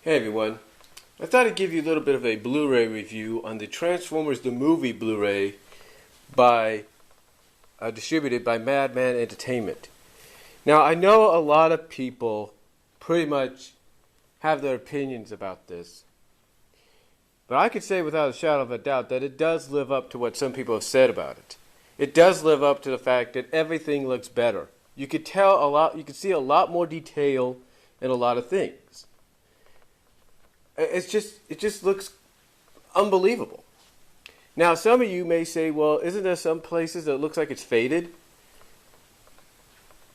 Hey everyone, I thought I'd give you a little bit of a Blu-ray review on the Transformers the Movie Blu-ray distributed by MADMAN Entertainment. Now I know a lot of people pretty much have their opinions about this, but I could say without a shadow of a doubt that it does live up to what some people have said about it. It does live up to the fact that everything looks better. You could tell a lot, you could see a lot more detail in a lot of things. It just looks unbelievable. Now, some of you may say, well, isn't there some places that it looks like it's faded?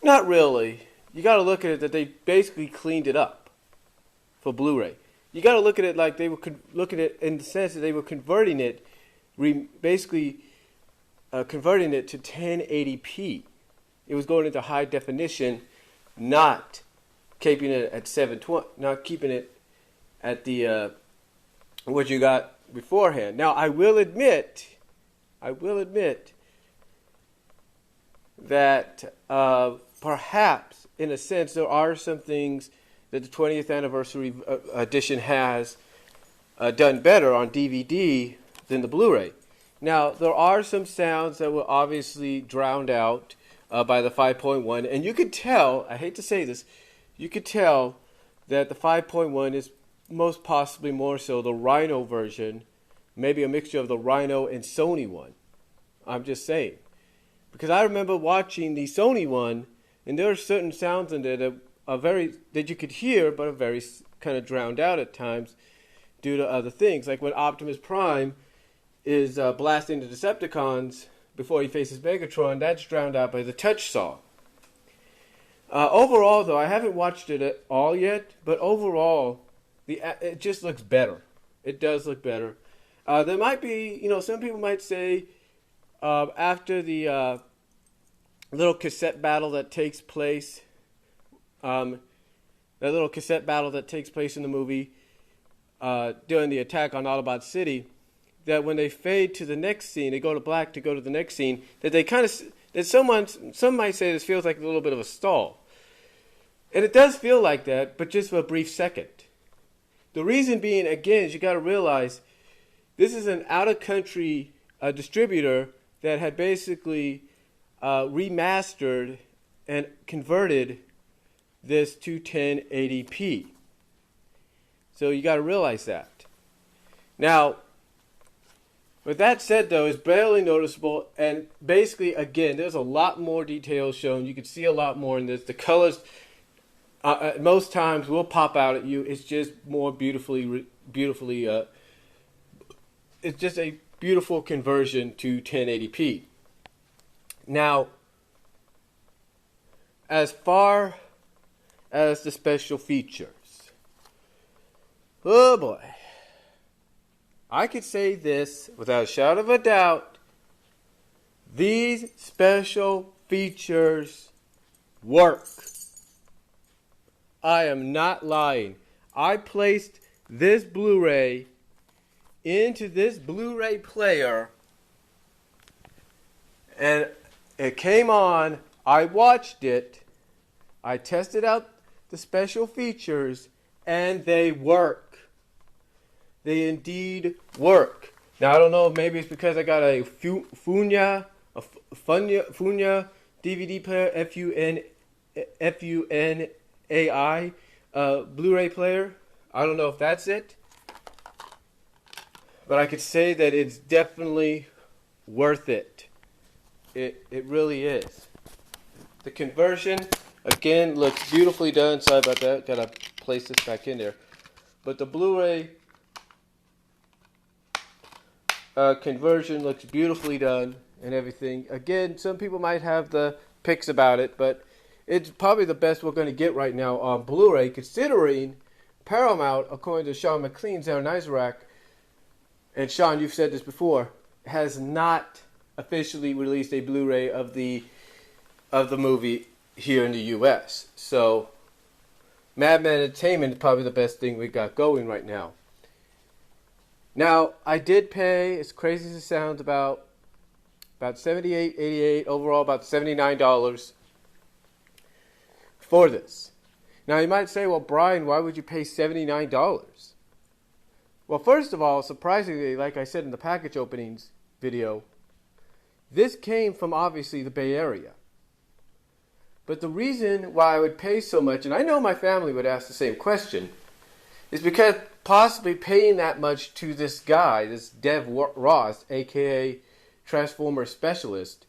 Not really. You got to look at it that they basically cleaned it up for Blu-ray. You got to look at it like they were looking at it in the sense that they were converting it, converting it to 1080p. It was going into high definition, not keeping it at 720, not keeping it at the what you got beforehand. Now, I will admit that perhaps, in a sense, there are some things that the 20th anniversary edition has done better on DVD than the Blu-ray. Now, there are some sounds that were obviously drowned out by the 5.1, and you could tell, I hate to say this, you could tell that the 5.1 is most possibly more so the Rhino version, maybe a mixture of the Rhino and Sony one. I'm just saying. Because I remember watching the Sony one, and there are certain sounds in there that you could hear, but are very kind of drowned out at times due to other things. Like when Optimus Prime is blasting the Decepticons before he faces Megatron, that's drowned out by the touch saw. Overall, though, I haven't watched it at all yet, but overall, it just looks better. It does look better. There might be, some people might say after the little cassette battle that takes place, in the movie during the attack on Autobot City, that when they fade to the next scene, they go to black to go to the next scene, that they some might say this feels like a little bit of a stall. And it does feel like that, but just for a brief second. The reason being, again, is you got to realize this is an out-of-country distributor that had basically remastered and converted this to 1080p. So you got to realize that. Now, with that said, though, it's barely noticeable, and basically, again, there's a lot more details shown. You can see a lot more in this. The colors, at most times, will pop out at you. It's just more beautifully. It's just a beautiful conversion to 1080p. Now, as far as the special features, oh boy, I could say this without a shadow of a doubt: these special features work. I am not lying. I placed this Blu-ray into this Blu-ray player, and it came on. I watched it. I tested out the special features, and they work. They indeed work. Now, I don't know, maybe it's because I got a Funya DVD player, F-U-N-A-I Blu-ray player. I don't know if that's it. But I could say that it's definitely worth it. It really is. The conversion, again, looks beautifully done. Sorry about that. Gotta place this back in there. But the Blu-ray conversion looks beautifully done and everything. Again, some people might have the pics about it, but it's probably the best we're going to get right now on Blu-ray, considering Paramount, according to Sean McLean's Aaron Isaac, and Sean, you've said this before, has not officially released a Blu-ray of the movie here in the U.S. So, MADMAN Entertainment is probably the best thing we got going right now. Now, I did pay, as crazy as it sounds, about $78, $88, overall about $79 for this. Now you might say, well, Brian, why would you pay $79? Well, first of all, surprisingly, like I said in the package openings video, this came from obviously the Bay Area. But the reason why I would pay so much, and I know my family would ask the same question, is because possibly paying that much to this guy, this Dev Ross, aka Transformer Specialist,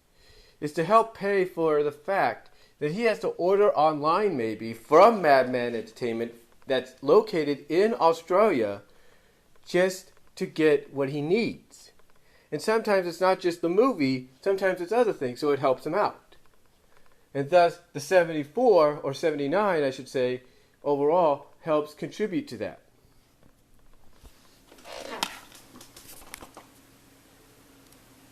is to help pay for the fact that he has to order online maybe from MADMAN Entertainment that's located in Australia just to get what he needs. And sometimes it's not just the movie, sometimes it's other things, so it helps him out. And thus, the 74, or 79, I should say, overall, helps contribute to that.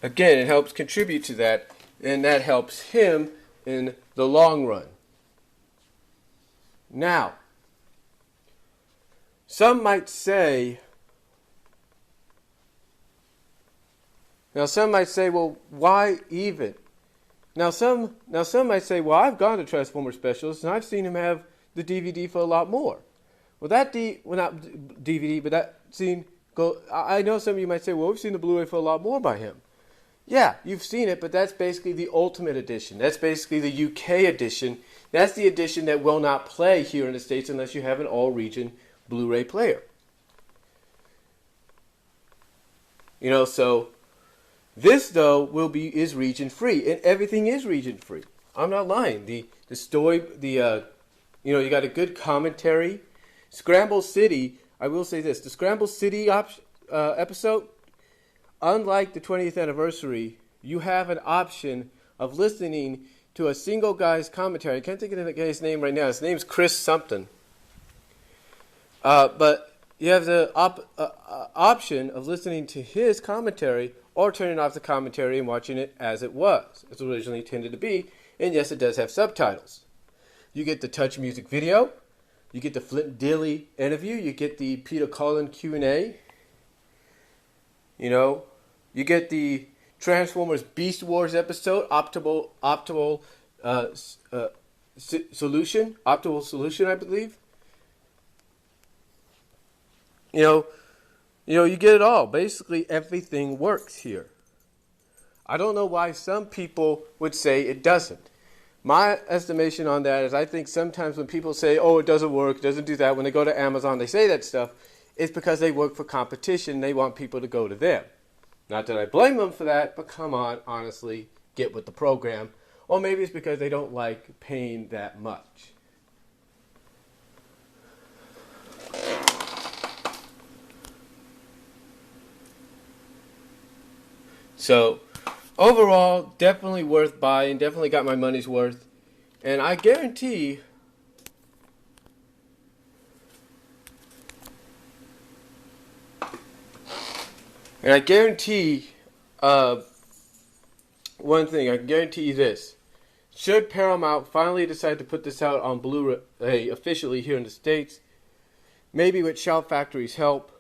Again, it helps contribute to that, and that helps him in the long run. Now, some might say, well, why even? Now some might say, well, I've gone to Transformer Specialist and I've seen him have the DVD for a lot more. Well, not DVD, but that scene I know some of you might say, well, we've seen the Blu-ray for a lot more by him. Yeah, you've seen it, but that's basically the Ultimate Edition. That's basically the UK edition. That's the edition that will not play here in the States unless you have an all-region Blu-ray player. So this though is region free, and everything is region free. I'm not lying. The story, you got a good commentary. Scramble City. I will say this: the Scramble City episode, unlike the 20th anniversary, you have an option of listening to a single guy's commentary. I can't think of the guy's name right now. His name's Chris something. But you have the option of listening to his commentary or turning off the commentary and watching it as it was. It's originally intended to be. And yes, it does have subtitles. You get the Touch Music video. You get the Flint Dille interview. You get the Peter Cullen Q&A. You get the Transformers Beast Wars episode, Optimal Solution, I believe. You get it all. Basically, everything works here. I don't know why some people would say it doesn't. My estimation on that is I think sometimes when people say, oh, it doesn't work, it doesn't do that, when they go to Amazon, they say that stuff, it's because they work for competition. They want people to go to them. Not that I blame them for that, but come on, honestly, get with the program. Or maybe it's because they don't like paying that much. So, overall, definitely worth buying. Definitely got my money's worth. And I guarantee one thing. I can guarantee you this. Should Paramount finally decide to put this out on Blu-ray officially here in the States, maybe with Shout Factory's help,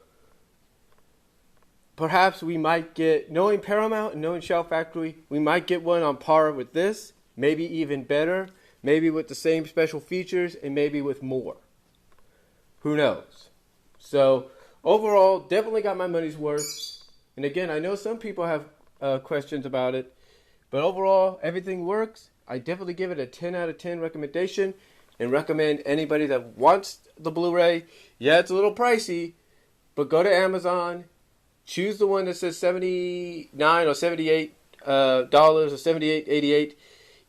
perhaps we might get, knowing Paramount and knowing Shout Factory, we might get one on par with this, maybe even better, maybe with the same special features, and maybe with more. Who knows? So, overall, definitely got my money's worth. And again, I know some people have questions about it, but overall, everything works. I definitely give it a 10 out of 10 recommendation, and recommend anybody that wants the Blu-ray. Yeah, it's a little pricey, but go to Amazon. Choose the one that says $79 or $78 or $78.88.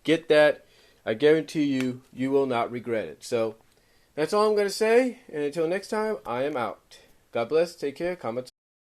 Get that. I guarantee you will not regret it. So that's all I'm going to say. And until next time, I am out. God bless. Take care. Comments.